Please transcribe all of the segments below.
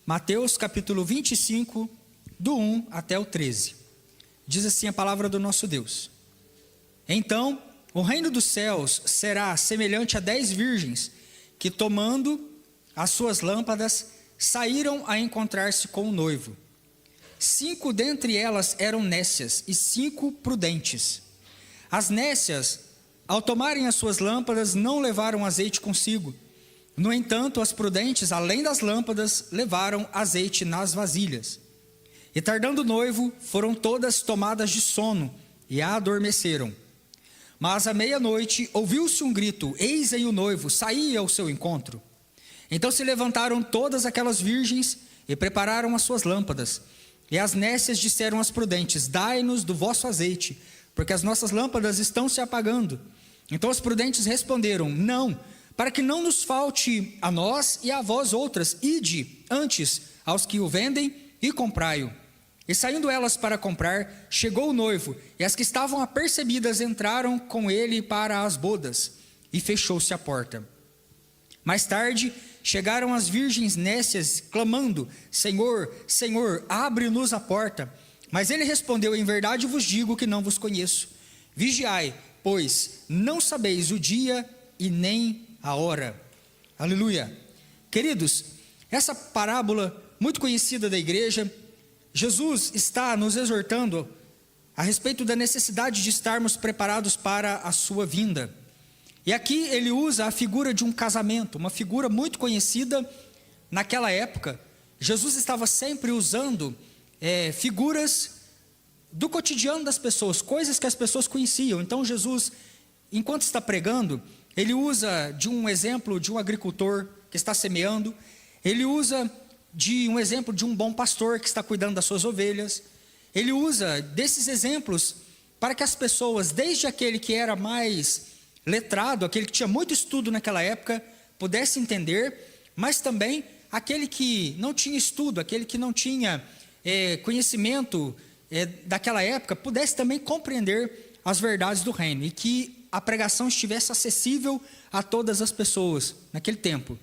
Mateus capítulo 25, do 1 até o 13. Diz assim a palavra do nosso Deus: Então, o reino dos céus será semelhante a 10 virgens, que tomando as suas lâmpadas, saíram a encontrar-se com o noivo. 5 dentre elas eram nécias e 5 prudentes. As nécias, ao tomarem as suas lâmpadas, não levaram azeite consigo. No entanto, as prudentes, além das lâmpadas, levaram azeite nas vasilhas. E tardando o noivo, foram todas tomadas de sono e adormeceram. Mas à meia-noite ouviu-se um grito: eis aí o noivo, saí ao seu encontro. Então se levantaram todas aquelas virgens e prepararam as suas lâmpadas. E as nécias disseram às prudentes: dai-nos do vosso azeite, porque as nossas lâmpadas estão se apagando. Então as prudentes responderam: não, para que não nos falte a nós e a vós outras, ide antes aos que o vendem e comprai-o. E saindo elas para comprar, chegou o noivo, e as que estavam apercebidas entraram com ele para as bodas, e fechou-se a porta. Mais tarde, chegaram as virgens nécias, clamando: Senhor, Senhor, abre-nos a porta. Mas ele respondeu: em verdade vos digo que não vos conheço. Vigiai, pois não sabeis o dia e nem a hora. Aleluia. Queridos, essa parábola muito conhecida da igreja, Jesus está nos exortando a respeito da necessidade de estarmos preparados para a sua vinda. E aqui ele usa a figura de um casamento, uma figura muito conhecida naquela época. Jesus estava sempre usando figuras do cotidiano das pessoas, coisas que as pessoas conheciam. Então Jesus, enquanto está pregando, ele usa de um exemplo de um agricultor que está semeando, ele usa de um exemplo de um bom pastor que está cuidando das suas ovelhas. Ele usa desses exemplos para que as pessoas, desde aquele que era mais letrado, aquele que tinha muito estudo naquela época, pudesse entender, mas também aquele que não tinha estudo, aquele que não tinha conhecimento daquela época, pudesse também compreender as verdades do reino, e que a pregação estivesse acessível a todas as pessoas naquele tempo.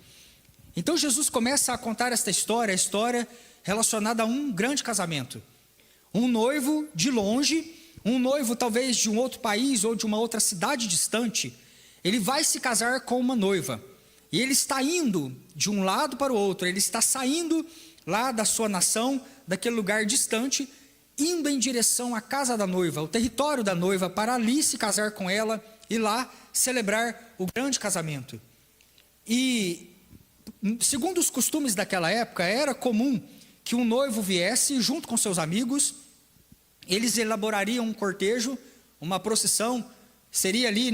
Então Jesus começa a contar esta história, a história relacionada a um grande casamento. Um noivo de longe, um noivo talvez de um outro país ou de uma outra cidade distante, ele vai se casar com uma noiva. E ele está indo de um lado para o outro, ele está saindo lá da sua nação, daquele lugar distante, indo em direção à casa da noiva, ao território da noiva, para ali se casar com ela e lá celebrar o grande casamento. E segundo os costumes daquela época, era comum que um noivo viesse junto com seus amigos. Eles elaborariam um cortejo, uma procissão, seria ali,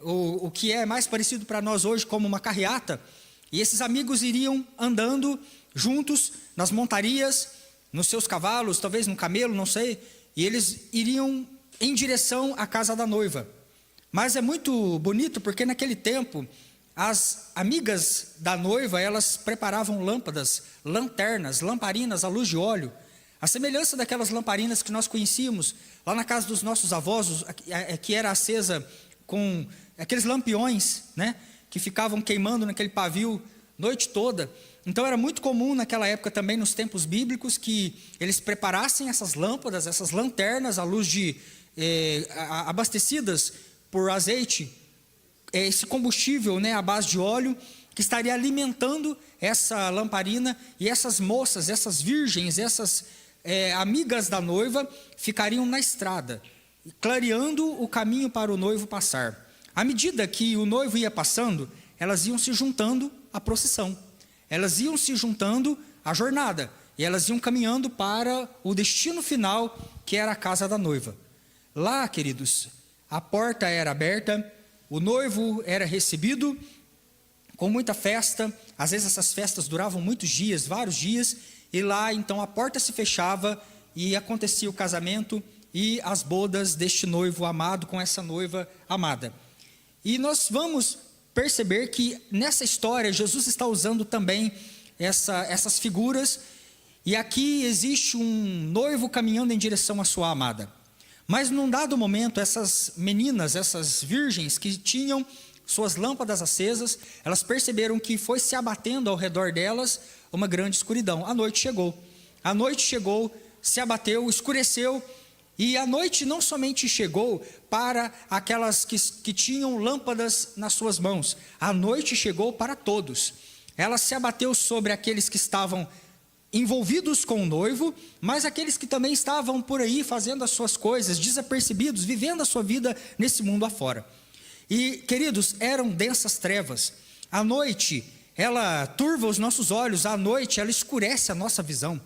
o que é mais parecido para nós hoje como uma carreata. E esses amigos iriam andando juntos nas montarias, nos seus cavalos, talvez num camelo, não sei, e eles iriam em direção à casa da noiva. Mas é muito bonito porque naquele tempo as amigas da noiva, elas preparavam lâmpadas, lanternas, lamparinas à luz de óleo, a semelhança daquelas lamparinas que nós conhecíamos lá na casa dos nossos avós, que era acesa com aqueles lampiões, que ficavam queimando naquele pavio noite toda. Então era muito comum naquela época também, nos tempos bíblicos, que eles preparassem essas lâmpadas, essas lanternas à luz abastecidas por azeite, esse combustível à base de óleo, que estaria alimentando essa lamparina, e essas moças, essas virgens, essas amigas da noiva ficariam na estrada, clareando o caminho para o noivo passar. À medida que o noivo ia passando, elas iam se juntando à procissão, elas iam se juntando à jornada, e elas iam caminhando para o destino final, que era a casa da noiva. Lá, queridos, a porta era aberta, o noivo era recebido com muita festa. Às vezes essas festas duravam muitos dias, vários dias, e lá então a porta se fechava e acontecia o casamento e as bodas deste noivo amado com essa noiva amada. E nós vamos perceber que nessa história Jesus está usando também essas figuras, e aqui existe um noivo caminhando em direção à sua amada. Mas num dado momento, essas meninas, essas virgens que tinham suas lâmpadas acesas, elas perceberam que foi se abatendo ao redor delas uma grande escuridão. A noite chegou. A noite chegou, se abateu, escureceu. E a noite não somente chegou para aquelas que tinham lâmpadas nas suas mãos. A noite chegou para todos. Ela se abateu sobre aqueles que estavam envolvidos com o noivo, mas aqueles que também estavam por aí fazendo as suas coisas, desapercebidos, vivendo a sua vida nesse mundo afora. E, queridos, eram densas trevas. A noite, ela turva os nossos olhos. A noite, ela escurece a nossa visão.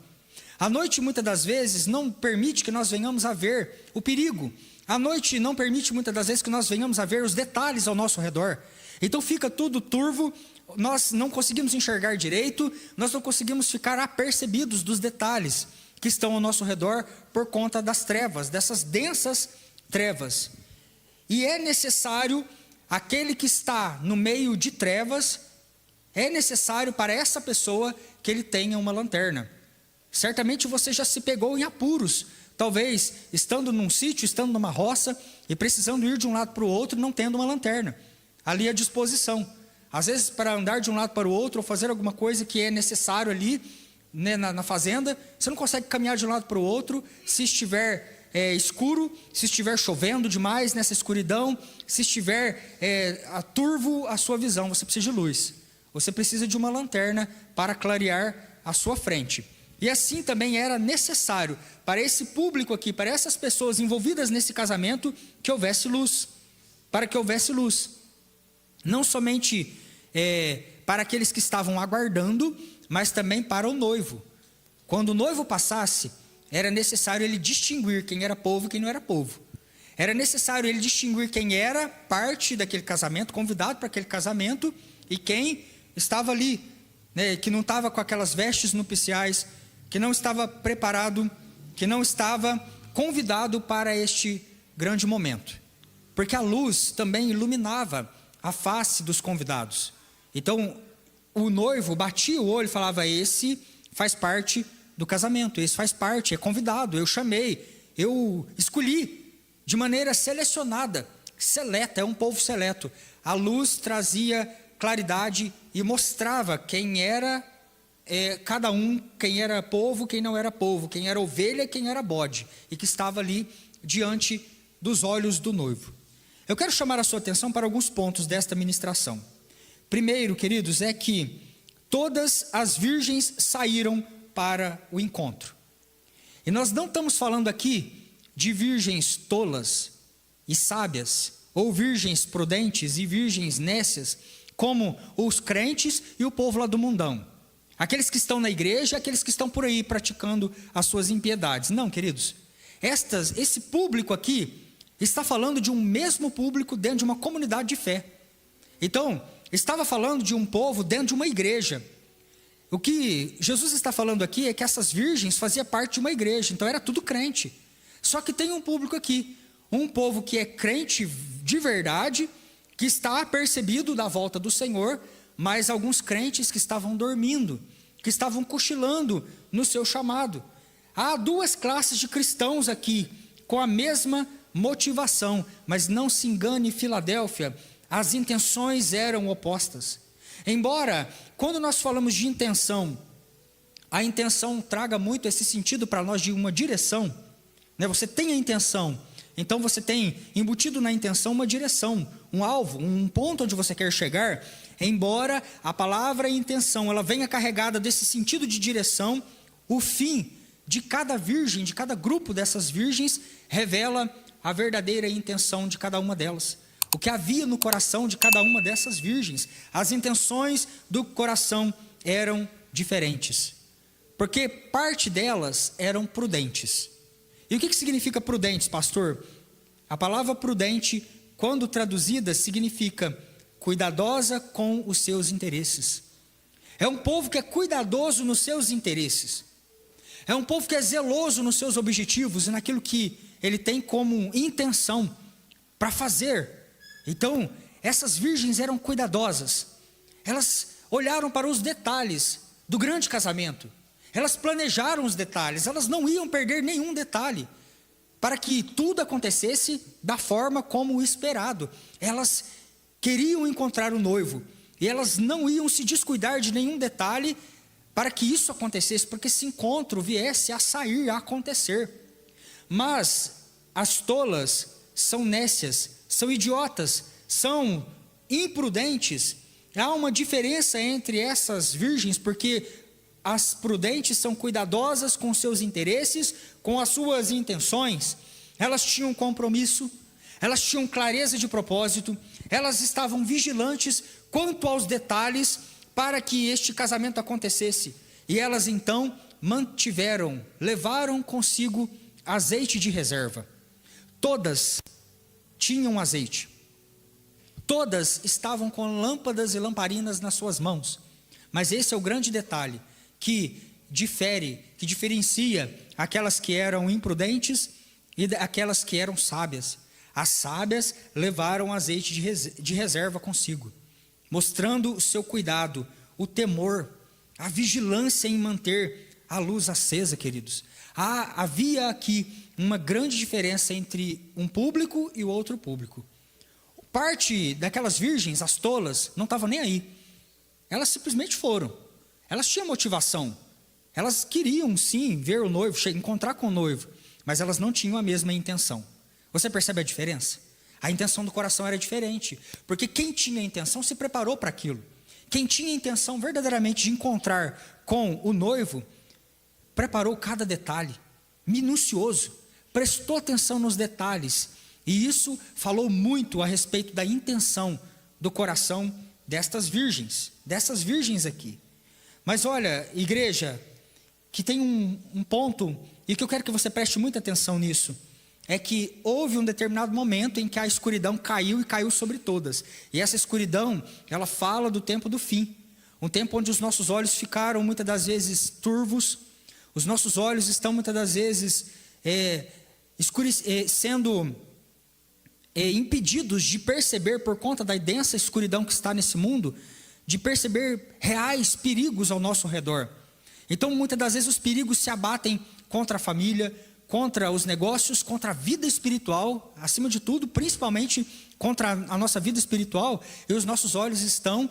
A noite, muitas das vezes, não permite que nós venhamos a ver o perigo. A noite não permite, muitas das vezes, que nós venhamos a ver os detalhes ao nosso redor. Então fica tudo turvo, nós não conseguimos enxergar direito, nós não conseguimos ficar apercebidos dos detalhes que estão ao nosso redor por conta das trevas, dessas densas trevas. E é necessário, aquele que está no meio de trevas, é necessário para essa pessoa que ele tenha uma lanterna. Certamente você já se pegou em apuros, talvez estando num sítio, estando numa roça e precisando ir de um lado para o outro, não tendo uma lanterna ali à disposição. Às vezes, para andar de um lado para o outro ou fazer alguma coisa que é necessário ali, né, na fazenda, você não consegue caminhar de um lado para o outro se estiver escuro, se estiver chovendo demais nessa escuridão, se estiver turvo a sua visão. Você precisa de luz, você precisa de uma lanterna para clarear a sua frente. E assim também era necessário para esse público aqui, para essas pessoas envolvidas nesse casamento, que houvesse luz, para que houvesse luz. Não somente para aqueles que estavam aguardando, mas também para o noivo. Quando o noivo passasse, era necessário ele distinguir quem era povo e quem não era povo. Era necessário ele distinguir quem era parte daquele casamento, convidado para aquele casamento, e quem estava ali, né, que não estava com aquelas vestes nupciais, que não estava preparado, que não estava convidado para este grande momento. Porque a luz também iluminava a face dos convidados. Então, o noivo batia o olho e falava: esse faz parte do casamento, esse faz parte, é convidado, eu chamei, eu escolhi de maneira selecionada, seleta, é um povo seleto. A luz trazia claridade e mostrava quem era cada um, quem era povo, quem não era povo, quem era ovelha, quem era bode, e que estava ali diante dos olhos do noivo. Eu quero chamar a sua atenção para alguns pontos desta ministração. Primeiro, queridos, é que todas as virgens saíram para o encontro. E nós não estamos falando aqui de virgens tolas e sábias, ou virgens prudentes e virgens nécias, como os crentes e o povo lá do mundão. Aqueles que estão na igreja, aqueles que estão por aí praticando as suas impiedades. Não, queridos, esse público aqui está falando de um mesmo público dentro de uma comunidade de fé. Então, estava falando de um povo dentro de uma igreja. O que Jesus está falando aqui é que essas virgens faziam parte de uma igreja, então era tudo crente. Só que tem um público aqui, um povo que é crente de verdade, que está apercebido da volta do Senhor, mas alguns crentes que estavam dormindo, que estavam cochilando no seu chamado. Há duas classes de cristãos aqui, com a mesma motivação, mas não se engane, Filadélfia, as intenções eram opostas. Embora, quando nós falamos de intenção, a intenção traga muito esse sentido para nós de uma direção, né? Você tem a intenção, então você tem embutido na intenção uma direção, um alvo, um ponto onde você quer chegar. Embora a palavra intenção, ela venha carregada desse sentido de direção, o fim de cada virgem, de cada grupo dessas virgens, revela a verdadeira intenção de cada uma delas. O que havia no coração de cada uma dessas virgens. As intenções do coração eram diferentes, porque parte delas eram prudentes. E o que significa prudentes, pastor? A palavra prudente, quando traduzida, significa cuidadosa com os seus interesses. É um povo que é cuidadoso nos seus interesses. É um povo que é zeloso nos seus objetivos e naquilo que ele tem como intenção para fazer. Então, essas virgens eram cuidadosas. Elas olharam para os detalhes do grande casamento. Elas planejaram os detalhes. Elas não iam perder nenhum detalhe para que tudo acontecesse da forma como esperado. Elas queriam encontrar o noivo, e elas não iam se descuidar de nenhum detalhe para que isso acontecesse, porque esse encontro viesse a sair, a acontecer. Mas as tolas são nécias, são idiotas, são imprudentes. Há uma diferença entre essas virgens, porque as prudentes são cuidadosas com seus interesses, com as suas intenções. Elas tinham compromisso, elas tinham clareza de propósito, elas estavam vigilantes quanto aos detalhes para que este casamento acontecesse. E elas então levaram consigo azeite de reserva. Todas tinham azeite. Todas estavam com lâmpadas e lamparinas nas suas mãos. Mas esse é o grande detalhe que diferencia aquelas que eram imprudentes e aquelas que eram sábias. As sábias levaram azeite de reserva consigo, mostrando o seu cuidado, o temor, a vigilância em manter a luz acesa, queridos. Havia aqui uma grande diferença entre um público e o outro público. Parte daquelas virgens, as tolas, não estavam nem aí. Elas simplesmente foram. Elas tinham motivação. Elas queriam sim ver o noivo, encontrar com o noivo, mas elas não tinham a mesma intenção. Você percebe a diferença? A intenção do coração era diferente, porque quem tinha a intenção se preparou para aquilo. Quem tinha a intenção verdadeiramente de encontrar com o noivo, preparou cada detalhe, minucioso, prestou atenção nos detalhes, e isso falou muito a respeito da intenção do coração dessas virgens aqui. Mas olha, igreja, que tem um ponto, e que eu quero que você preste muita atenção nisso, é que houve um determinado momento em que a escuridão caiu e caiu sobre todas. E essa escuridão, ela fala do tempo do fim. Um tempo onde os nossos olhos ficaram muitas das vezes turvos. Os nossos olhos estão muitas das vezes sendo impedidos de perceber, por conta da densa escuridão que está nesse mundo, de perceber reais perigos ao nosso redor. Então muitas das vezes os perigos se abatem contra a família, contra os negócios, contra a vida espiritual, acima de tudo, principalmente contra a nossa vida espiritual, e os nossos olhos estão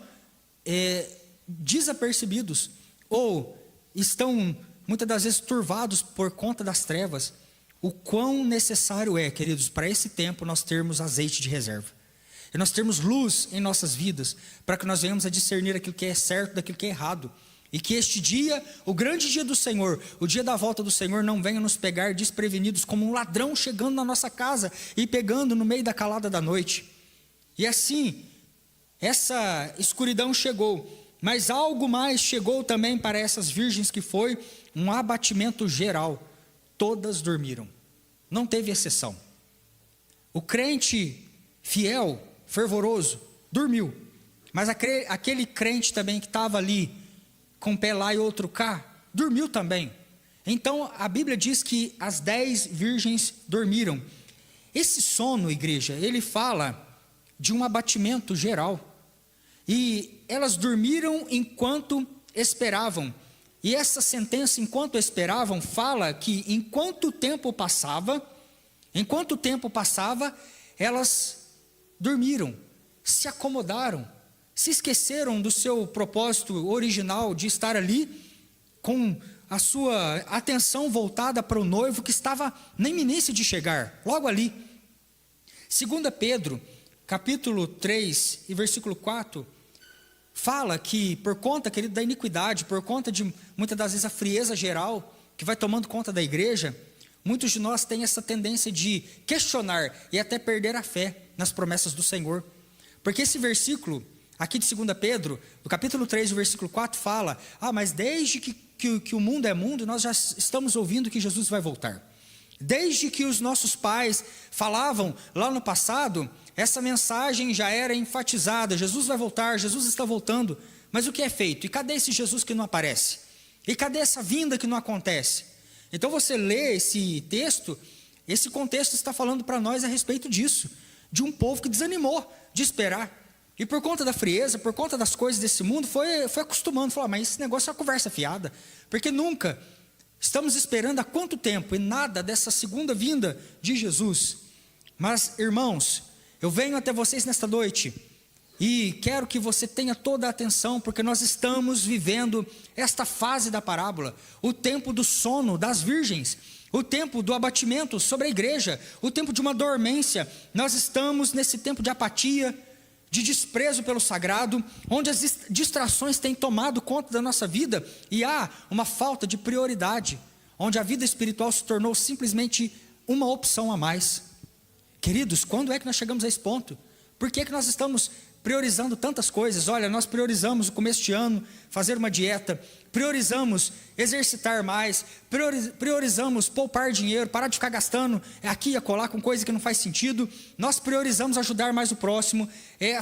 desapercebidos, ou estão muitas das vezes turvados por conta das trevas. O quão necessário é, queridos, para esse tempo nós termos azeite de reserva, e nós termos luz em nossas vidas, para que nós venhamos a discernir aquilo que é certo daquilo que é errado. E que este dia, o grande dia do Senhor, o dia da volta do Senhor, não venha nos pegar desprevenidos como um ladrão chegando na nossa casa e pegando no meio da calada da noite. E assim, essa escuridão chegou, mas algo mais chegou também para essas virgens, que foi um abatimento geral. Todas dormiram, não teve exceção. O crente fiel, fervoroso, dormiu, mas aquele crente também que estava ali, com um pé lá e outro cá, dormiu também. Então a Bíblia diz que as 10 virgens dormiram. Esse sono, igreja, ele fala de um abatimento geral. E elas dormiram enquanto esperavam. E essa sentença, enquanto esperavam, fala que enquanto o tempo passava, elas dormiram, se acomodaram, se esqueceram do seu propósito original de estar ali, com a sua atenção voltada para o noivo que estava na iminência de chegar, logo ali. 2 Pedro, capítulo 3 e versículo 4, fala que por conta, querido, da iniquidade, por conta de muitas das vezes a frieza geral que vai tomando conta da igreja, muitos de nós têm essa tendência de questionar e até perder a fé nas promessas do Senhor. Porque esse versículo aqui de 2 Pedro, no capítulo 3, o versículo 4, fala: mas desde que o mundo é mundo, nós já estamos ouvindo que Jesus vai voltar. Desde que os nossos pais falavam lá no passado, essa mensagem já era enfatizada: Jesus vai voltar, Jesus está voltando. Mas o que é feito? E cadê esse Jesus que não aparece? E cadê essa vinda que não acontece? Então você lê esse texto, esse contexto está falando para nós a respeito disso, de um povo que desanimou de esperar. E por conta da frieza, por conta das coisas desse mundo, foi acostumando, falou: mas esse negócio é uma conversa fiada, porque nunca, estamos esperando há quanto tempo, e nada dessa segunda vinda de Jesus. Mas irmãos, eu venho até vocês nesta noite, E quero que você tenha toda a atenção, porque nós estamos vivendo esta fase da parábola, o tempo do sono das virgens, o tempo do abatimento sobre a igreja, o tempo de uma dormência. Nós estamos nesse tempo de apatia, de desprezo pelo sagrado, onde as distrações têm tomado conta da nossa vida e há uma falta de prioridade, onde a vida espiritual se tornou simplesmente uma opção a mais. Queridos, quando é que nós chegamos a esse ponto? Por que nós estamos priorizando tantas coisas? Olha, nós priorizamos o começo de ano, fazer uma dieta, priorizamos exercitar mais, priorizamos poupar dinheiro, parar de ficar gastando aqui e acolá com coisa que não faz sentido. Nós priorizamos ajudar mais o próximo,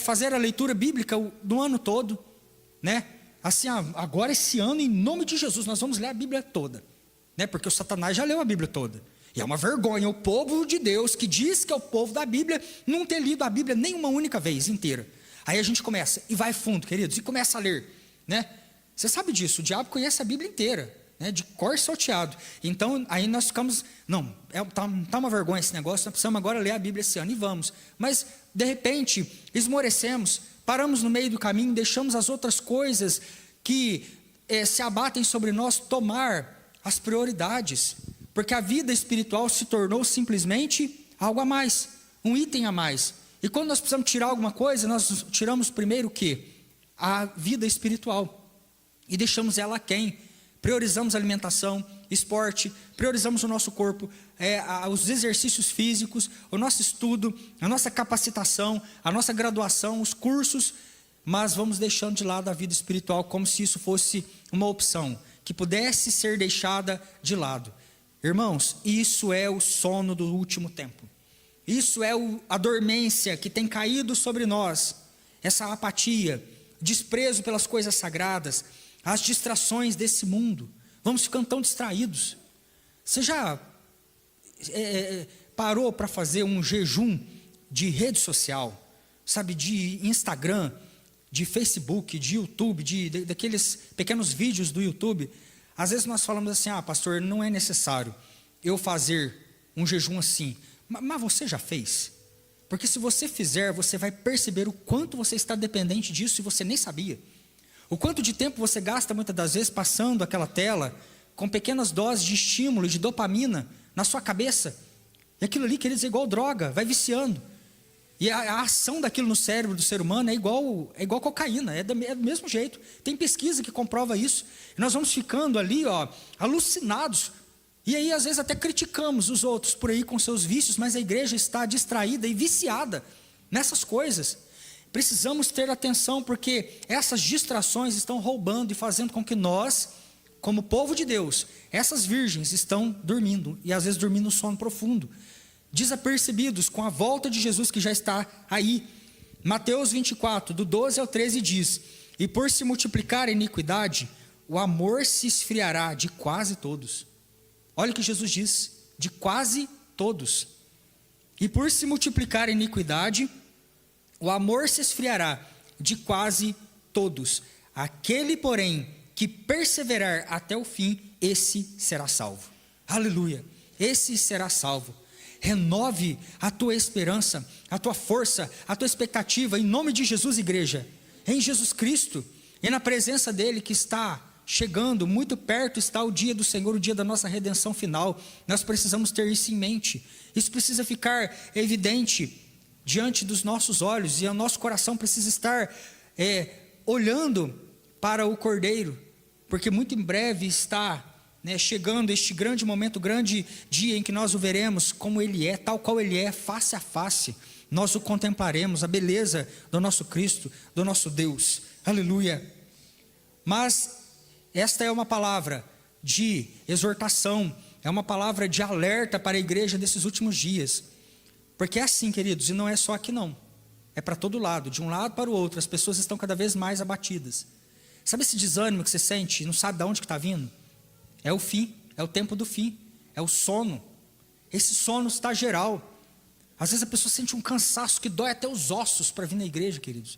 fazer a leitura bíblica no ano todo, né? Assim, agora esse ano, em nome de Jesus, nós vamos ler a Bíblia toda, né? Porque o Satanás já leu a Bíblia toda. E é uma vergonha o povo de Deus, que diz que é o povo da Bíblia, não ter lido a Bíblia nem uma única vez inteira. Aí a gente começa, e vai fundo, queridos, e começa a ler, né? Você sabe disso, o diabo conhece a Bíblia inteira, né? De cor salteado. Então, aí nós ficamos, não, tá uma vergonha esse negócio, nós precisamos agora ler a Bíblia esse ano, e vamos. Mas, de repente, esmorecemos, paramos no meio do caminho, deixamos as outras coisas que se abatem sobre nós tomar as prioridades. Porque a vida espiritual se tornou simplesmente algo a mais, um item a mais. E quando nós precisamos tirar alguma coisa, nós tiramos primeiro o quê? A vida espiritual. E deixamos ela aquém. Priorizamos a alimentação, esporte, priorizamos o nosso corpo, os exercícios físicos, o nosso estudo, a nossa capacitação, a nossa graduação, os cursos, mas vamos deixando de lado a vida espiritual como se isso fosse uma opção, que pudesse ser deixada de lado. Irmãos, isso é o sono do último tempo. Isso é a dormência que tem caído sobre nós. Essa apatia, desprezo pelas coisas sagradas, as distrações desse mundo. Vamos ficando tão distraídos. Você já parou para fazer um jejum de rede social? Sabe, de Instagram, de Facebook, de YouTube, daqueles pequenos vídeos do YouTube? Às vezes nós falamos assim, pastor, não é necessário eu fazer um jejum assim. Mas você já fez? Porque se você fizer, você vai perceber o quanto você está dependente disso e você nem sabia. O quanto de tempo você gasta muitas das vezes passando aquela tela com pequenas doses de estímulo, de dopamina na sua cabeça. E aquilo ali, queridos, é igual droga, vai viciando. E a ação daquilo no cérebro do ser humano é igual cocaína, é do mesmo jeito. Tem pesquisa que comprova isso. E nós vamos ficando ali, alucinados. E aí, às vezes, até criticamos os outros por aí com seus vícios, mas a igreja está distraída e viciada nessas coisas. Precisamos ter atenção, porque essas distrações estão roubando e fazendo com que nós, como povo de Deus, essas virgens estão dormindo, e às vezes dormindo no sono profundo, desapercebidos com a volta de Jesus que já está aí. Mateus 24, do 12 ao 13 diz: e por se multiplicar a iniquidade, o amor se esfriará de quase todos. Olha o que Jesus diz, de quase todos. E por se multiplicar a iniquidade, o amor se esfriará de quase todos. Aquele, porém, que perseverar até o fim, esse será salvo. Aleluia, esse será salvo. Renove a tua esperança, a tua força, a tua expectativa, em nome de Jesus, igreja, em Jesus Cristo, e na presença dEle que está chegando, muito perto está o dia do Senhor, o dia da nossa redenção final. Nós precisamos ter isso em mente, isso precisa ficar evidente diante dos nossos olhos, e o nosso coração precisa estar olhando para o Cordeiro, porque muito em breve está chegando este grande momento, grande dia em que nós o veremos como Ele é, tal qual Ele é, face a face. Nós o contemplaremos, a beleza do nosso Cristo, do nosso Deus. Aleluia. Mas esta é uma palavra de exortação, é uma palavra de alerta para a igreja desses últimos dias. Porque é assim, queridos, e não é só aqui não, é para todo lado, de um lado para o outro, as pessoas estão cada vez mais abatidas. Sabe esse desânimo que você sente, não sabe de onde que está vindo? É o fim, é o tempo do fim, é o sono. Esse sono está geral. Às vezes a pessoa sente um cansaço que dói até os ossos para vir na igreja, queridos.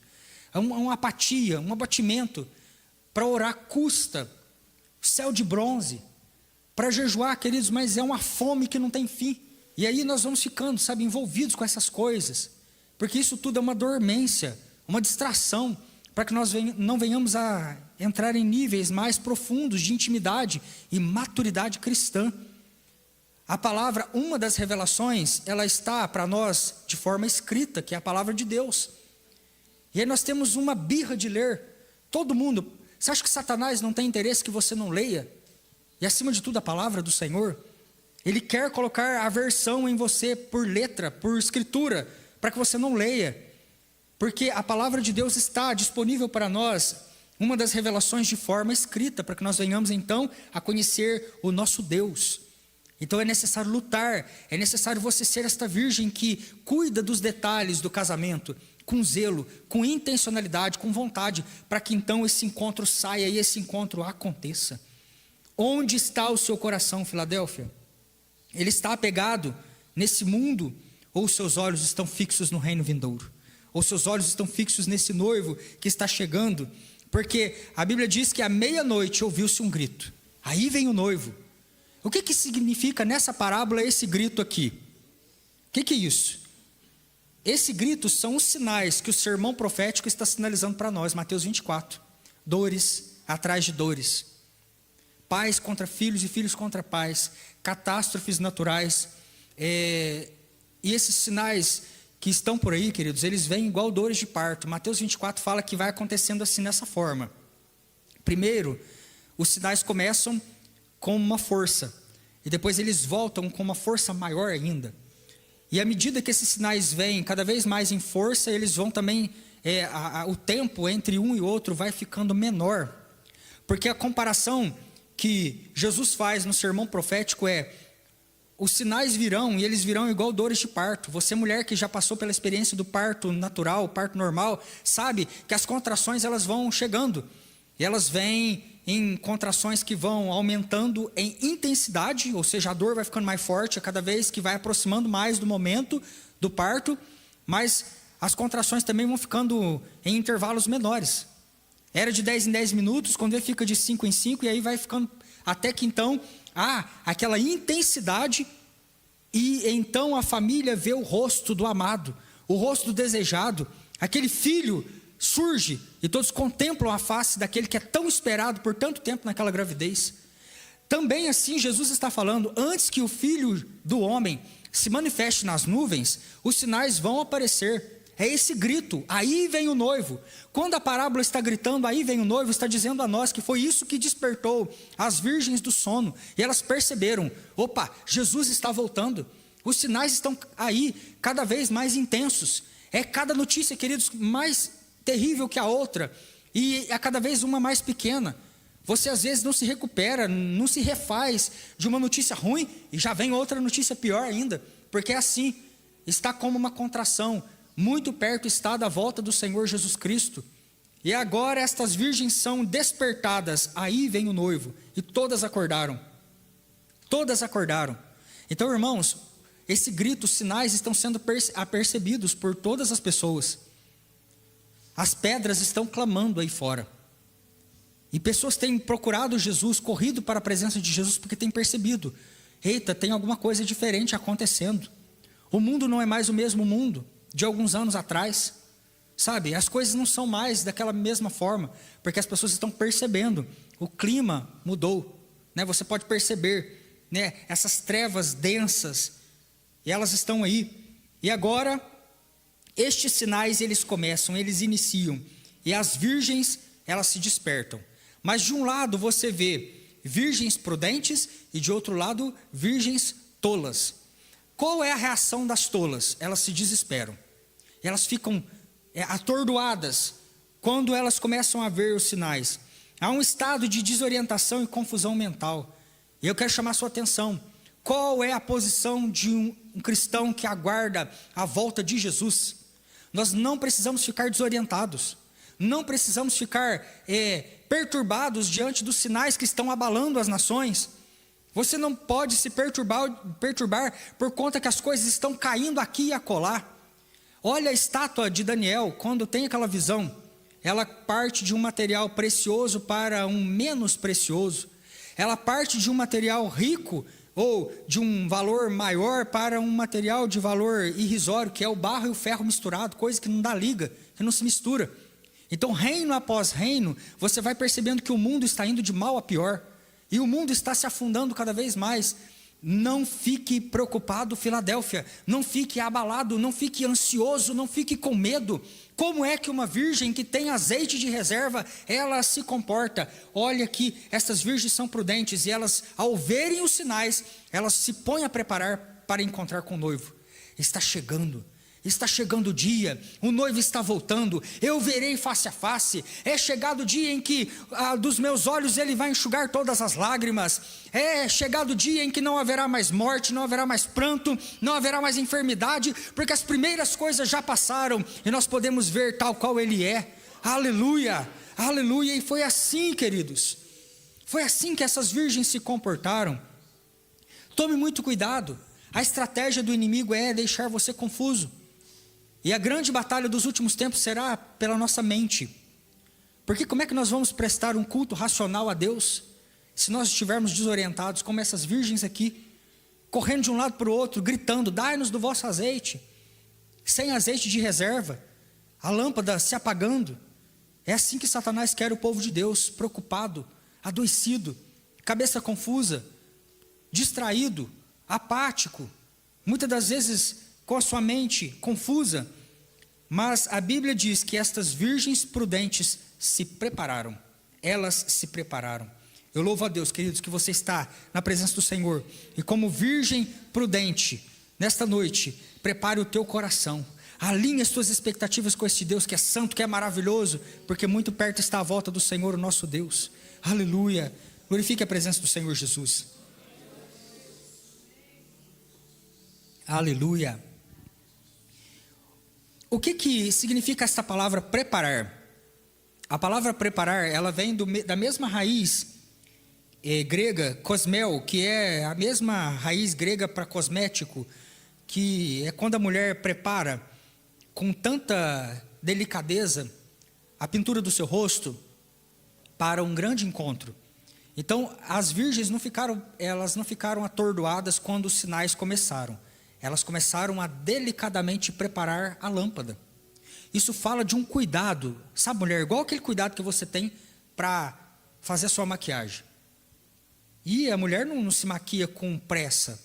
É uma apatia, um abatimento. Para orar custa céu de bronze. Para jejuar, queridos, mas é uma fome que não tem fim. E aí nós vamos ficando, envolvidos com essas coisas. Porque isso tudo é uma dormência uma distração, para que nós não venhamos a entrar em níveis mais profundos de intimidade e maturidade cristã. A palavra, uma das revelações, ela está para nós de forma escrita, que é a palavra de Deus. E aí nós temos uma birra de ler. Todo mundo, você acha que Satanás não tem interesse que você não leia? E acima de tudo a palavra do Senhor? Ele quer colocar aversão em você por letra, por escritura, para que você não leia. Porque a palavra de Deus está disponível para nós, uma das revelações de forma escrita, para que nós venhamos então a conhecer o nosso Deus. Então é necessário lutar, é necessário você ser esta virgem que cuida dos detalhes do casamento, com zelo, com intencionalidade, com vontade, para que então esse encontro saia e esse encontro aconteça. Onde está o seu coração, Filadélfia? Ele está apegado nesse mundo, ou seus olhos estão fixos no reino vindouro? Ou seus olhos estão fixos nesse noivo que está chegando? Porque a Bíblia diz que à meia-noite ouviu-se um grito. Aí vem o noivo. O que significa nessa parábola esse grito aqui? O que é isso? Esse grito são os sinais que o sermão profético está sinalizando para nós. Mateus 24. Dores atrás de dores. Pais contra filhos e filhos contra pais. Catástrofes naturais. E esses sinais que estão por aí, queridos, eles vêm igual dores de parto. Mateus 24 fala que vai acontecendo assim, nessa forma. Primeiro, os sinais começam com uma força, e depois eles voltam com uma força maior ainda. E à medida que esses sinais vêm cada vez mais em força, eles vão também, o tempo entre um e outro vai ficando menor. Porque a comparação que Jesus faz no sermão profético é: os sinais virão, e eles virão igual dores de parto. Você, mulher que já passou pela experiência do parto natural, parto normal, sabe que as contrações elas vão chegando. E elas vêm em contrações que vão aumentando em intensidade, ou seja, a dor vai ficando mais forte a cada vez que vai aproximando mais do momento do parto, mas as contrações também vão ficando em intervalos menores. Era de 10 em 10 minutos, quando ele fica de 5 em 5, e aí vai ficando, até que então há aquela intensidade, e então a família vê o rosto do amado, o rosto do desejado, aquele filho surge, e todos contemplam a face daquele que é tão esperado por tanto tempo naquela gravidez. Também assim Jesus está falando, antes que o Filho do Homem se manifeste nas nuvens, os sinais vão aparecer. É esse grito, aí vem o noivo. Quando a parábola está gritando, aí vem o noivo, está dizendo a nós que foi isso que despertou as virgens do sono. E elas perceberam, opa, Jesus está voltando. Os sinais estão aí, cada vez mais intensos. É cada notícia, queridos, mais terrível que a outra, e a cada vez uma mais pequena. Você às vezes não se recupera, não se refaz de uma notícia ruim, e já vem outra notícia pior ainda, porque é assim, está como uma contração, muito perto está da volta do Senhor Jesus Cristo. E agora estas virgens são despertadas, aí vem o noivo, e todas acordaram. Todas acordaram. Então, irmãos, esse grito, os sinais estão sendo apercebidos por todas as pessoas. As pedras estão clamando aí fora. E pessoas têm procurado Jesus, corrido para a presença de Jesus, porque têm percebido: eita, tem alguma coisa diferente acontecendo. O mundo não é mais o mesmo mundo de alguns anos atrás. Sabe, as coisas não são mais daquela mesma forma, porque as pessoas estão percebendo, o clima mudou, né? Você pode perceber, né, essas trevas densas, e elas estão aí. E agora, estes sinais eles começam, eles iniciam, e as virgens elas se despertam. Mas de um lado você vê virgens prudentes, e de outro lado virgens tolas. Qual é a reação das tolas? Elas se desesperam, elas ficam atordoadas quando elas começam a ver os sinais. Há um estado de desorientação e confusão mental. E eu quero chamar a sua atenção: qual é a posição de um cristão que aguarda a volta de Jesus? Nós não precisamos ficar desorientados, não precisamos ficar perturbados diante dos sinais que estão abalando as nações. Você não pode se perturbar por conta que as coisas estão caindo aqui e acolá. Olha a estátua de Daniel, quando tem aquela visão, ela parte de um material precioso para um menos precioso. Ela parte de um material rico ou de um valor maior para um material de valor irrisório, que é o barro e o ferro misturado, coisa que não dá liga, que não se mistura. Então, reino após reino, você vai percebendo que o mundo está indo de mal a pior, e o mundo está se afundando cada vez mais. Não fique preocupado, Filadélfia, não fique abalado, não fique ansioso, não fique com medo. Como é que uma virgem que tem azeite de reserva, ela se comporta? Olha que essas virgens são prudentes, e elas, ao verem os sinais, elas se põem a preparar para encontrar com o noivo. Está chegando o dia, o noivo está voltando, eu verei face a face. É chegado o dia em que dos meus olhos ele vai enxugar todas as lágrimas. É chegado o dia em que não haverá mais morte, não haverá mais pranto, não haverá mais enfermidade, porque as primeiras coisas já passaram, e nós podemos ver tal qual ele é. Aleluia, aleluia. E foi assim, queridos, foi assim que essas virgens se comportaram. Tome muito cuidado, a estratégia do inimigo é deixar você confuso. E a grande batalha dos últimos tempos será pela nossa mente. Porque como é que nós vamos prestar um culto racional a Deus, se nós estivermos desorientados, como essas virgens aqui, correndo de um lado para o outro, gritando: dai-nos do vosso azeite, sem azeite de reserva, a lâmpada se apagando. É assim que Satanás quer o povo de Deus, preocupado, adoecido, cabeça confusa, distraído, apático, muitas das vezes com a sua mente confusa. Mas a Bíblia diz que estas virgens prudentes se prepararam, elas se prepararam. Eu louvo a Deus, queridos, que você está na presença do Senhor, e como virgem prudente, nesta noite, prepare o teu coração, alinhe as tuas expectativas com este Deus que é santo, que é maravilhoso, porque muito perto está a volta do Senhor, o nosso Deus. Aleluia, glorifique a presença do Senhor Jesus. Aleluia. O que significa esta palavra preparar? A palavra preparar, ela vem da mesma raiz grega, cosmel, que é a mesma raiz grega para cosmético, que é quando a mulher prepara com tanta delicadeza a pintura do seu rosto para um grande encontro. Então, as virgens elas não ficaram atordoadas quando os sinais começaram. Elas começaram a delicadamente preparar a lâmpada. Isso fala de um cuidado, sabe, mulher, igual aquele cuidado que você tem para fazer a sua maquiagem. E a mulher não se maquia com pressa,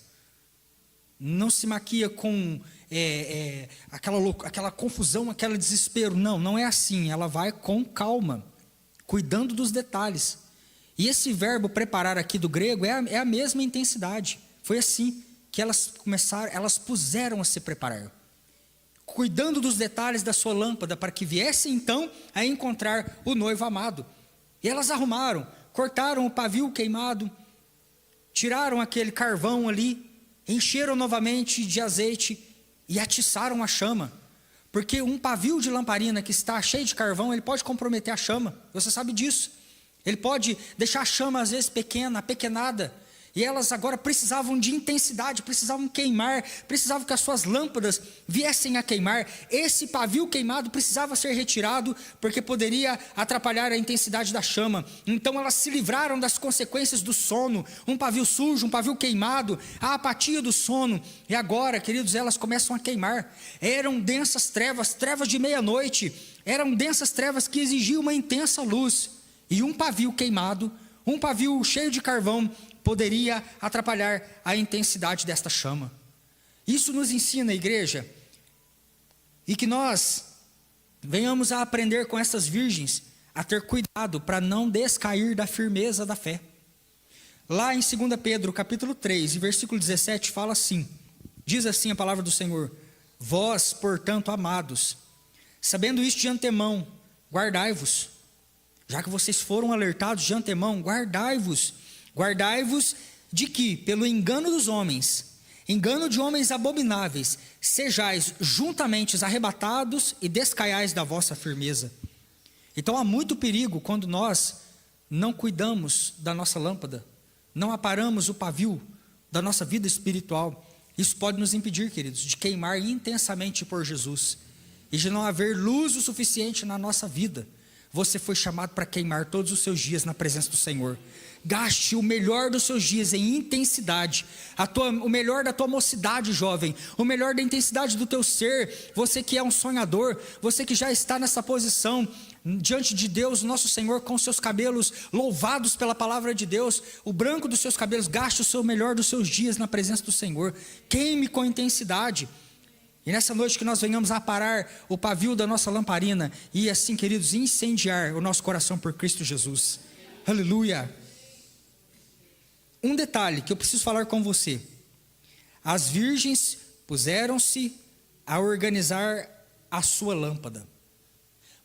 não se maquia com aquela confusão, aquele desespero. Não é assim. Ela vai com calma, cuidando dos detalhes. E esse verbo preparar aqui do grego é a mesma intensidade. Foi assim que elas puseram a se preparar, cuidando dos detalhes da sua lâmpada, para que viesse então a encontrar o noivo amado. E elas arrumaram, cortaram o pavio queimado, tiraram aquele carvão ali, encheram novamente de azeite e atiçaram a chama, porque um pavio de lamparina que está cheio de carvão, ele pode comprometer a chama, você sabe disso. Ele pode deixar a chama às vezes pequena, apequenada. E elas agora precisavam de intensidade, precisavam queimar, precisavam que as suas lâmpadas viessem a queimar. Esse pavio queimado precisava ser retirado, porque poderia atrapalhar a intensidade da chama. Então elas se livraram das consequências do sono, um pavio sujo, um pavio queimado, a apatia do sono. E agora, queridos, elas começam a queimar. Eram densas trevas, trevas de meia-noite, eram densas trevas que exigiam uma intensa luz. E um pavio queimado, um pavio cheio de carvão, poderia atrapalhar a intensidade desta chama. Isso nos ensina, igreja, e que nós venhamos a aprender com essas virgens, a ter cuidado para não descair da firmeza da fé. Lá em 2 Pedro, capítulo 3, versículo 17, fala assim, diz assim a palavra do Senhor: vós, portanto, amados, sabendo isto de antemão, guardai-vos, já que vocês foram alertados de antemão, guardai-vos de que, pelo engano dos homens, engano de homens abomináveis, sejais juntamente arrebatados e descaiais da vossa firmeza. Então há muito perigo quando nós não cuidamos da nossa lâmpada, não aparamos o pavio da nossa vida espiritual. Isso pode nos impedir, queridos, de queimar intensamente por Jesus e de não haver luz o suficiente na nossa vida, Você foi chamado para queimar todos os seus dias na presença do Senhor. Gaste o melhor dos seus dias em intensidade, o melhor da tua mocidade, jovem, o melhor da intensidade do teu ser. Você que é um sonhador, você que já está nessa posição diante de Deus, nosso Senhor, com seus cabelos louvados pela palavra de Deus, o branco dos seus cabelos. Gaste o seu melhor dos seus dias na presença do Senhor. Queime com intensidade. E nessa noite que nós venhamos a aparar o pavio da nossa lamparina e assim, queridos, incendiar o nosso coração por Cristo Jesus. Aleluia. Um detalhe que eu preciso falar com você: as virgens puseram-se a organizar a sua lâmpada,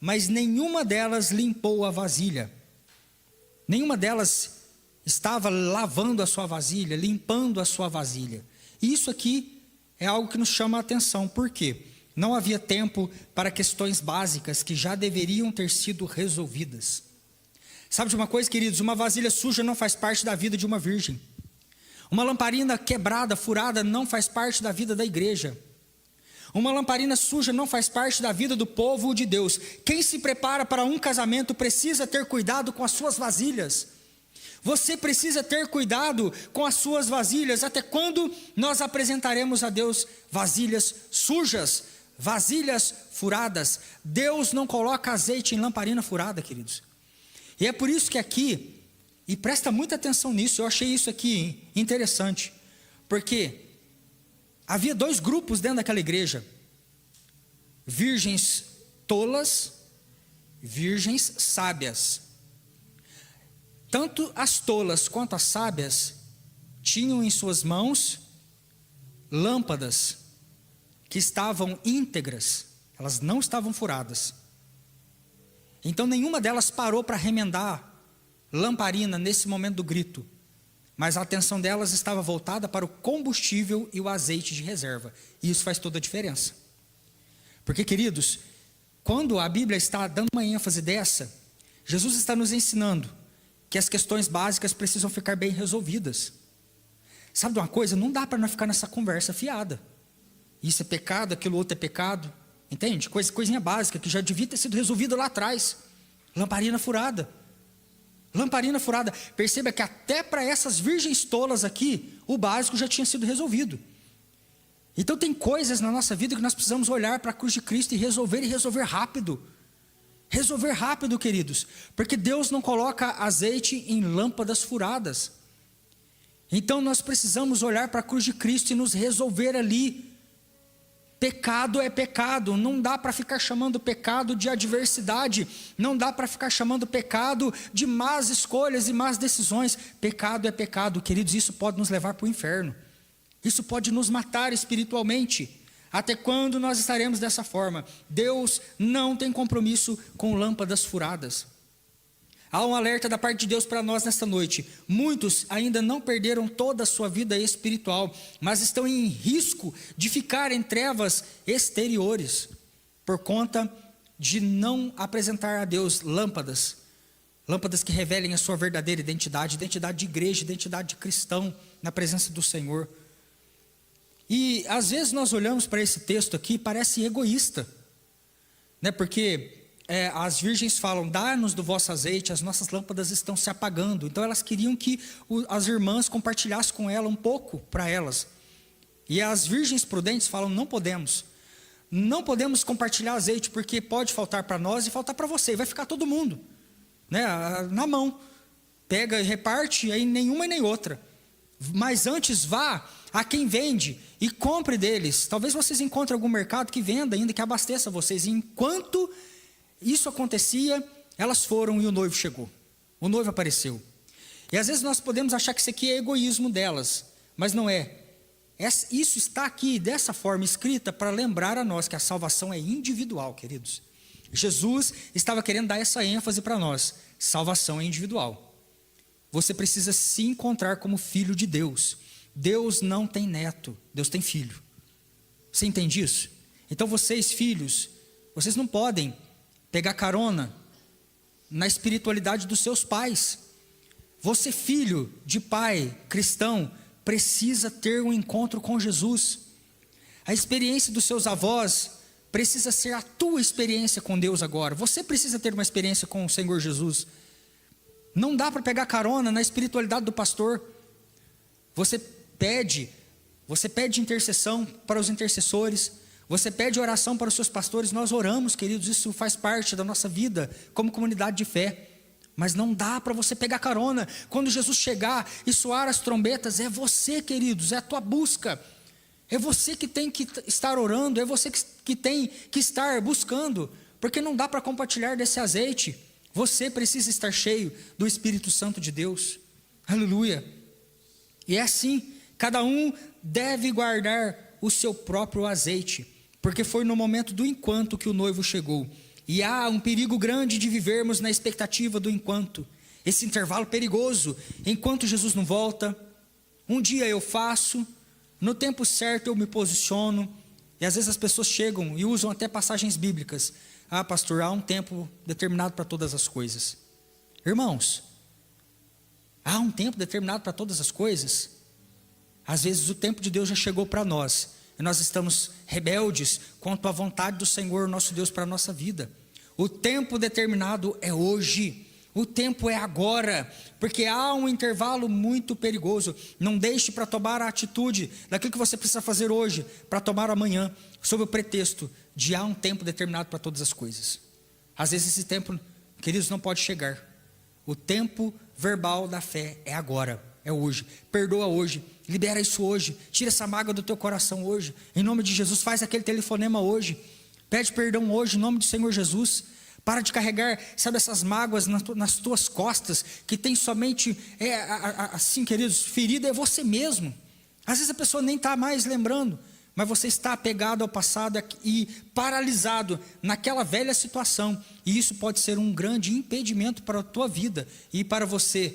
mas nenhuma delas limpou a vasilha, nenhuma delas estava lavando a sua vasilha, limpando a sua vasilha. E isso aqui é algo que nos chama a atenção. Por quê? Não havia tempo para questões básicas que já deveriam ter sido resolvidas. Sabe de uma coisa, queridos? Uma vasilha suja não faz parte da vida de uma virgem. Uma lamparina quebrada, furada, não faz parte da vida da igreja. Uma lamparina suja não faz parte da vida do povo de Deus. Quem se prepara para um casamento precisa ter cuidado com as suas vasilhas. Você precisa ter cuidado com as suas vasilhas. Até quando nós apresentaremos a Deus vasilhas sujas, vasilhas furadas? Deus não coloca azeite em lamparina furada, queridos. E é por isso que aqui, e presta muita atenção nisso, eu achei isso aqui interessante, porque havia dois grupos dentro daquela igreja: virgens tolas, virgens sábias. Tanto as tolas quanto as sábias tinham em suas mãos lâmpadas que estavam íntegras, elas não estavam furadas. Então nenhuma delas parou para remendar lamparina nesse momento do grito, mas a atenção delas estava voltada para o combustível e o azeite de reserva. E isso faz toda a diferença. Porque, queridos, quando a Bíblia está dando uma ênfase dessa, Jesus está nos ensinando que as questões básicas precisam ficar bem resolvidas. Sabe de uma coisa? Não dá para nós ficar nessa conversa fiada. Isso é pecado, aquilo outro é pecado. Entende? Coisinha básica que já devia ter sido resolvida lá atrás. Lamparina furada. Lamparina furada. Perceba que até para essas virgens tolas aqui, o básico já tinha sido resolvido. Então tem coisas na nossa vida que nós precisamos olhar para a cruz de Cristo e resolver rápido. Resolver rápido, queridos, porque Deus não coloca azeite em lâmpadas furadas. Então nós precisamos olhar para a cruz de Cristo e nos resolver ali. Pecado é pecado, não dá para ficar chamando pecado de adversidade, não dá para ficar chamando pecado de más escolhas e más decisões. Pecado é pecado, queridos, isso pode nos levar para o inferno, isso pode nos matar espiritualmente. Até quando nós estaremos dessa forma? Deus não tem compromisso com lâmpadas furadas. Há um alerta da parte de Deus para nós nesta noite. Muitos ainda não perderam toda a sua vida espiritual, mas estão em risco de ficar em trevas exteriores, por conta de não apresentar a Deus lâmpadas que revelem a sua verdadeira identidade de igreja, identidade de cristão, na presença do Senhor. E às vezes nós olhamos para esse texto aqui, parece egoísta, né? Porque as virgens falam: dá-nos do vosso azeite, as nossas lâmpadas estão se apagando. Então elas queriam que as irmãs compartilhassem com ela um pouco para elas. E as virgens prudentes falam: não podemos compartilhar azeite, porque pode faltar para nós e faltar para você, e vai ficar todo mundo, né, na mão. Pega e reparte, aí nenhuma e nem outra. Mas antes vá a quem vende e compre deles. Talvez vocês encontrem algum mercado que venda ainda, que abasteça vocês. E enquanto isso acontecia, elas foram e o noivo chegou. O noivo apareceu. E às vezes nós podemos achar que isso aqui é egoísmo delas, mas não é. Isso está aqui dessa forma escrita para lembrar a nós que a salvação é individual, queridos. Jesus estava querendo dar essa ênfase para nós. Salvação é individual. Você precisa se encontrar como filho de Deus. Deus não tem neto, Deus tem filho. Você entende isso? Então vocês, filhos, vocês não podem pegar carona na espiritualidade dos seus pais. Você, filho de pai cristão, precisa ter um encontro com Jesus. A experiência dos seus avós precisa ser a tua experiência com Deus agora. Você precisa ter uma experiência com o Senhor Jesus. Não dá para pegar carona na espiritualidade do pastor. Você pede intercessão para os intercessores, você pede oração para os seus pastores, nós oramos, queridos, isso faz parte da nossa vida como comunidade de fé. Mas não dá para você pegar carona. Quando Jesus chegar e soar as trombetas, é você, queridos, é a tua busca. É você que tem que estar orando, é você que tem que estar buscando, porque não dá para compartilhar desse azeite. Você precisa estar cheio do Espírito Santo de Deus. Aleluia. E é assim, cada um deve guardar o seu próprio azeite, porque foi no momento do enquanto que o noivo chegou. E há um perigo grande de vivermos na expectativa do enquanto. Esse intervalo perigoso, enquanto Jesus não volta, um dia eu faço, no tempo certo eu me posiciono. E às vezes as pessoas chegam e usam até passagens bíblicas. Ah, pastor, há um tempo determinado para todas as coisas. Irmãos, há um tempo determinado para todas as coisas? Às vezes o tempo de Deus já chegou para nós, e nós estamos rebeldes quanto à vontade do Senhor, nosso Deus, para a nossa vida. O tempo determinado é hoje, o tempo é agora, porque há um intervalo muito perigoso. Não deixe para tomar a atitude daquilo que você precisa fazer hoje, para tomar amanhã, sob o pretexto de há um tempo determinado para todas as coisas. Às vezes esse tempo, queridos, não pode chegar. O tempo verbal da fé é agora, é hoje. Perdoa hoje, libera isso hoje, tira essa mágoa do teu coração hoje, em nome de Jesus. Faz aquele telefonema hoje, pede perdão hoje, em nome do Senhor Jesus. Para de carregar, sabe, essas mágoas nas tuas costas, que tem somente, assim, queridos, ferida é você mesmo. Às vezes a pessoa nem está mais lembrando, mas você está apegado ao passado e paralisado naquela velha situação, e isso pode ser um grande impedimento para a tua vida, e para você,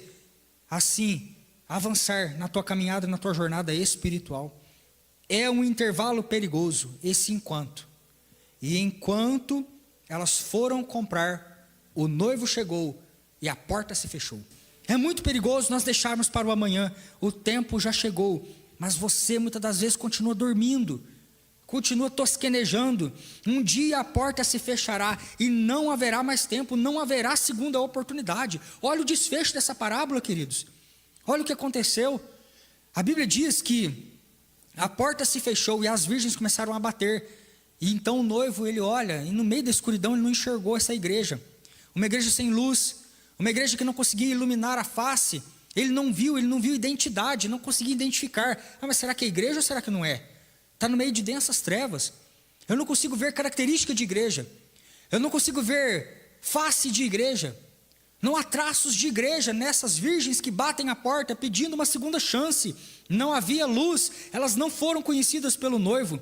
assim, avançar na tua caminhada, na tua jornada espiritual. É um intervalo perigoso, esse enquanto. E enquanto elas foram comprar, o noivo chegou e a porta se fechou. É muito perigoso nós deixarmos para o amanhã. O tempo já chegou, mas você muitas das vezes continua dormindo, continua tosquenejando. Um dia a porta se fechará e não haverá mais tempo, não haverá segunda oportunidade. Olha o desfecho dessa parábola, queridos. Olha o que aconteceu. A Bíblia diz que a porta se fechou e as virgens começaram a bater. E então o noivo, ele olha, e no meio da escuridão ele não enxergou essa igreja. Uma igreja sem luz, uma igreja que não conseguia iluminar a face. Ele não viu identidade, não conseguia identificar. Ah, mas será que é igreja ou será que não é? Está no meio de densas trevas. Eu não consigo ver característica de igreja. Eu não consigo ver face de igreja. Não há traços de igreja nessas virgens que batem a porta pedindo uma segunda chance. Não havia luz, elas não foram conhecidas pelo noivo.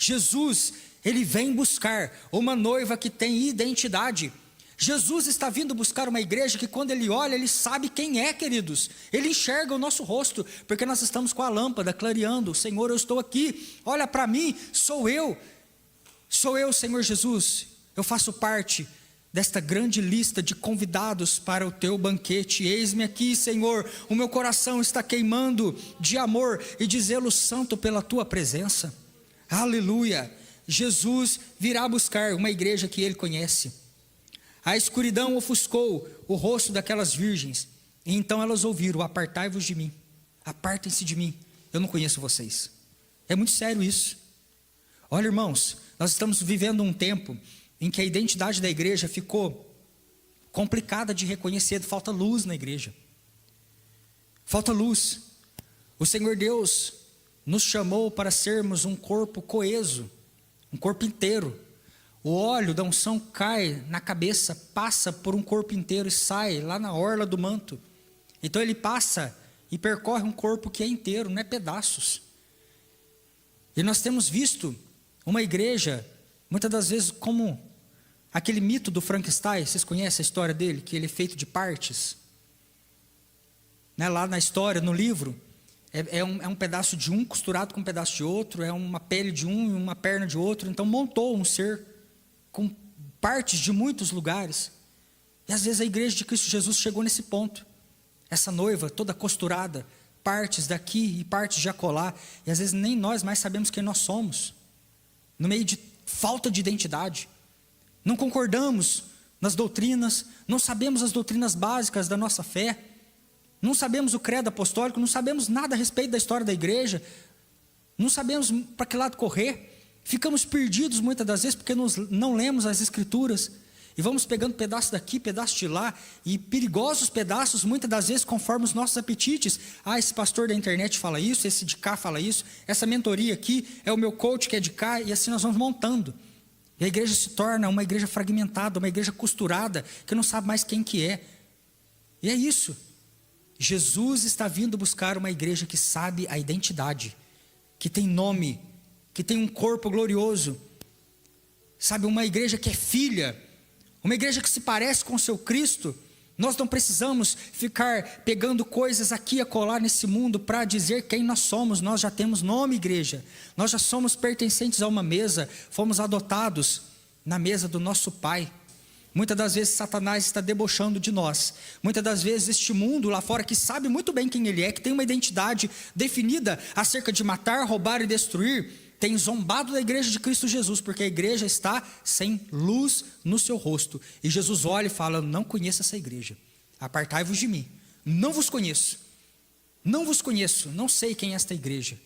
Jesus, ele vem buscar uma noiva que tem identidade. Jesus está vindo buscar uma igreja que quando ele olha, ele sabe quem é, queridos. Ele enxerga o nosso rosto, porque nós estamos com a lâmpada clareando. Senhor, eu estou aqui, olha para mim, sou eu, Senhor Jesus. Eu faço parte desta grande lista de convidados para o teu banquete. Eis-me aqui, Senhor, o meu coração está queimando de amor e de zelo santo pela tua presença. Aleluia. Jesus virá buscar uma igreja que ele conhece. A escuridão ofuscou o rosto daquelas virgens, e então elas ouviram: apartai-vos de mim, apartem-se de mim, eu não conheço vocês. É muito sério isso. Olha, irmãos, nós estamos vivendo um tempo em que a identidade da igreja ficou complicada de reconhecer. Falta luz na igreja, falta luz. O Senhor Deus nos chamou para sermos um corpo coeso, um corpo inteiro. O óleo da unção cai na cabeça, passa por um corpo inteiro e sai lá na orla do manto. Então ele passa e percorre um corpo que é inteiro, não é pedaços. E nós temos visto uma igreja, muitas das vezes, como aquele mito do Frankenstein. Vocês conhecem a história dele, que ele é feito de partes? Né? Lá na história, no livro, é um pedaço de um costurado com um pedaço de outro, é uma pele de um e uma perna de outro. Então montou um ser com partes de muitos lugares. E às vezes a igreja de Cristo Jesus chegou nesse ponto. Essa noiva toda costurada, partes daqui e partes de acolá. E às vezes nem nós mais sabemos quem nós somos. No meio de falta de identidade. Não concordamos nas doutrinas, não sabemos as doutrinas básicas da nossa fé, não sabemos o credo apostólico, não sabemos nada a respeito da história da igreja, não sabemos para que lado correr, ficamos perdidos muitas das vezes porque não lemos as escrituras, e vamos pegando pedaço daqui, pedaço de lá, e perigosos pedaços, muitas das vezes conforme os nossos apetites. Esse pastor da internet fala isso, esse de cá fala isso, essa mentoria aqui é o meu coach que é de cá, e assim nós vamos montando. E a igreja se torna uma igreja fragmentada, uma igreja costurada, que não sabe mais quem que é. E é isso. Jesus está vindo buscar uma igreja que sabe a identidade, que tem nome, que tem um corpo glorioso. Sabe, uma igreja que é filha, uma igreja que se parece com o seu Cristo. Nós não precisamos ficar pegando coisas aqui e acolá nesse mundo para dizer quem nós somos. Nós já temos nome, igreja. Nós já somos pertencentes a uma mesa, fomos adotados na mesa do nosso Pai. Muitas das vezes Satanás está debochando de nós. Muitas das vezes este mundo lá fora, que sabe muito bem quem ele é, que tem uma identidade definida acerca de matar, roubar e destruir, tem zombado da igreja de Cristo Jesus, porque a igreja está sem luz no seu rosto. E Jesus olha e fala: não conheço essa igreja, apartai-vos de mim, não vos conheço, não sei quem é esta igreja.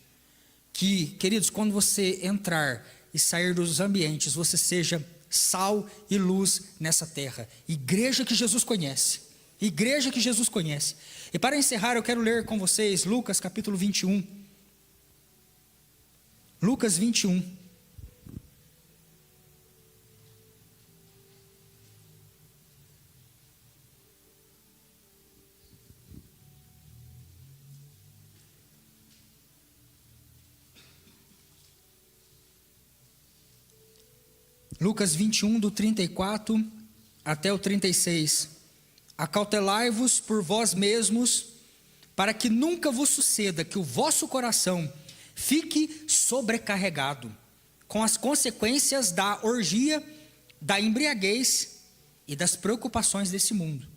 Que, queridos, quando você entrar e sair dos ambientes, você seja sal e luz nessa terra. Igreja que Jesus conhece, igreja que Jesus conhece. E para encerrar, eu quero ler com vocês Lucas capítulo 21. Lucas 21. Lucas 21, do 34 até o 36. Acautelai-vos por vós mesmos, para que nunca vos suceda que o vosso coração fique sobrecarregado com as consequências da orgia, da embriaguez e das preocupações desse mundo.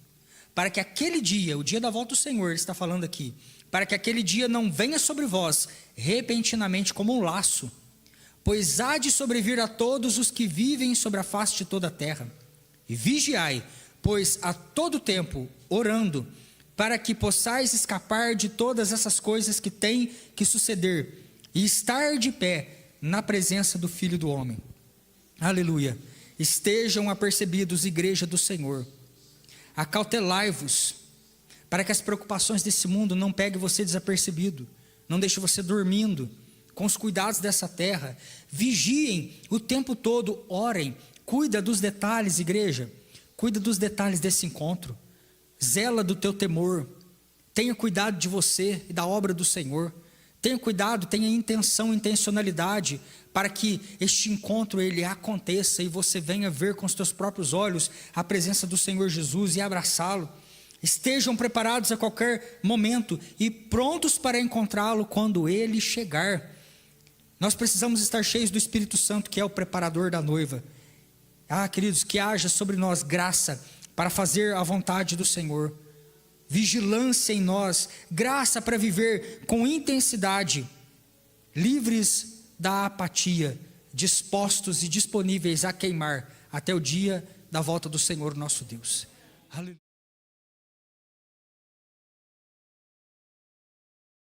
Para que aquele dia, o dia da volta do Senhor, ele está falando aqui, para que aquele dia não venha sobre vós repentinamente como um laço, pois há de sobrevir a todos os que vivem sobre a face de toda a terra. E vigiai, pois a todo tempo, orando, para que possais escapar de todas essas coisas que têm que suceder, e estar de pé na presença do Filho do Homem. Aleluia. Estejam apercebidos, igreja do Senhor. Acautelai-vos, para que as preocupações desse mundo não peguem você desapercebido, não deixem você dormindo, com os cuidados dessa terra. Vigiem o tempo todo, orem, cuida dos detalhes, igreja, cuida dos detalhes desse encontro, zela do teu temor, tenha cuidado de você e da obra do Senhor. Tenha cuidado, tenha intencionalidade, para que este encontro ele aconteça e você venha ver com os teus próprios olhos a presença do Senhor Jesus e abraçá-lo. Estejam preparados a qualquer momento e prontos para encontrá-lo quando ele chegar. Nós precisamos estar cheios do Espírito Santo, que é o preparador da noiva. Queridos, que haja sobre nós graça para fazer a vontade do Senhor. Vigilância em nós, graça para viver com intensidade, livres da apatia, dispostos e disponíveis a queimar até o dia da volta do Senhor nosso Deus. Aleluia.